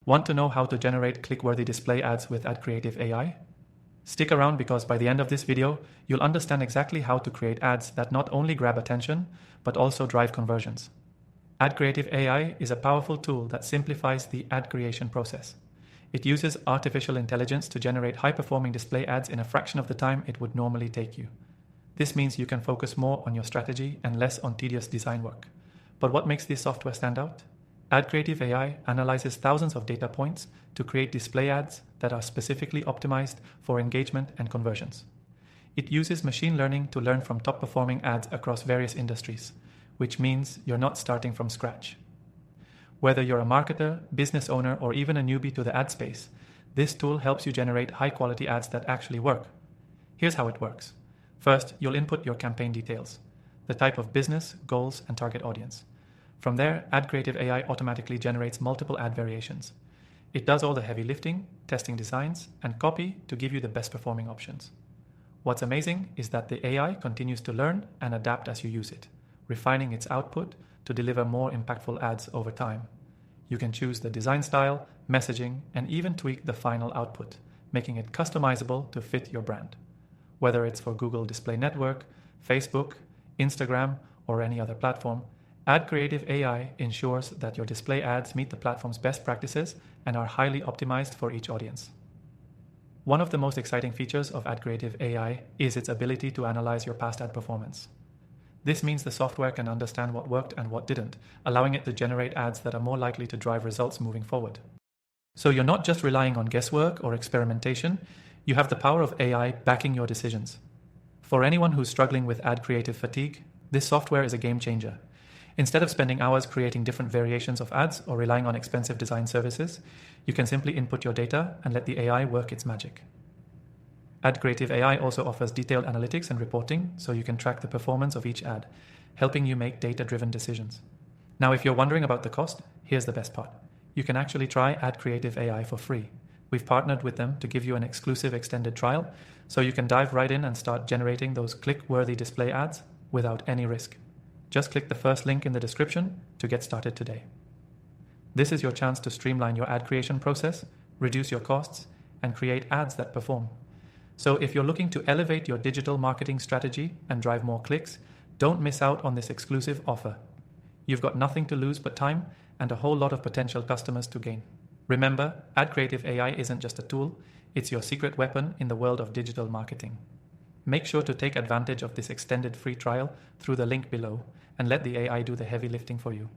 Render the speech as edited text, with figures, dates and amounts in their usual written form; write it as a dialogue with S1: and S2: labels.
S1: Want to know how to generate click-worthy display ads with AdCreative AI? Stick around because by the end of this video, you'll understand exactly how to create ads that not only grab attention, but also drive conversions. AdCreative AI is a powerful tool that simplifies the ad creation process. It uses artificial intelligence to generate high-performing display ads in a fraction of the time it would normally take you. This means you can focus more on your strategy and less on tedious design work. But what makes this software stand out? AdCreative AI analyzes thousands of data points to create display ads that are specifically optimized for engagement and conversions. It uses machine learning to learn from top-performing ads across various industries, which means you're not starting from scratch. Whether you're a marketer, business owner, or even a newbie to the ad space, this tool helps you generate high-quality ads that actually work. Here's how it works. First, you'll input your campaign details, the type of business, goals, and target audience. From there, AdCreative AI automatically generates multiple ad variations. It does all the heavy lifting, testing designs, and copy to give you the best performing options. What's amazing is that the AI continues to learn and adapt as you use it, refining its output to deliver more impactful ads over time. You can choose the design style, messaging, and even tweak the final output, making it customizable to fit your brand. Whether it's for Google Display Network, Facebook, Instagram, or any other platform, AdCreative AI ensures that your display ads meet the platform's best practices and are highly optimized for each audience. One of the most exciting features of AdCreative AI is its ability to analyze your past ad performance. This means the software can understand what worked and what didn't, allowing it to generate ads that are more likely to drive results moving forward. So you're not just relying on guesswork or experimentation, you have the power of AI backing your decisions. For anyone who's struggling with ad creative fatigue, this software is a game changer. Instead of spending hours creating different variations of ads or relying on expensive design services, you can simply input your data and let the AI work its magic. AdCreative AI also offers detailed analytics and reporting so you can track the performance of each ad, helping you make data-driven decisions. Now, if you're wondering about the cost, here's the best part. You can actually try AdCreative AI for free. We've partnered with them to give you an exclusive extended trial, so you can dive right in and start generating those click-worthy display ads without any risk. Just click the first link in the description to get started today. This is your chance to streamline your ad creation process, reduce your costs, and create ads that perform. So if you're looking to elevate your digital marketing strategy and drive more clicks, don't miss out on this exclusive offer. You've got nothing to lose but time and a whole lot of potential customers to gain. Remember, AdCreative AI isn't just a tool, it's your secret weapon in the world of digital marketing. Make sure to take advantage of this extended free trial through the link below and let the AI do the heavy lifting for you.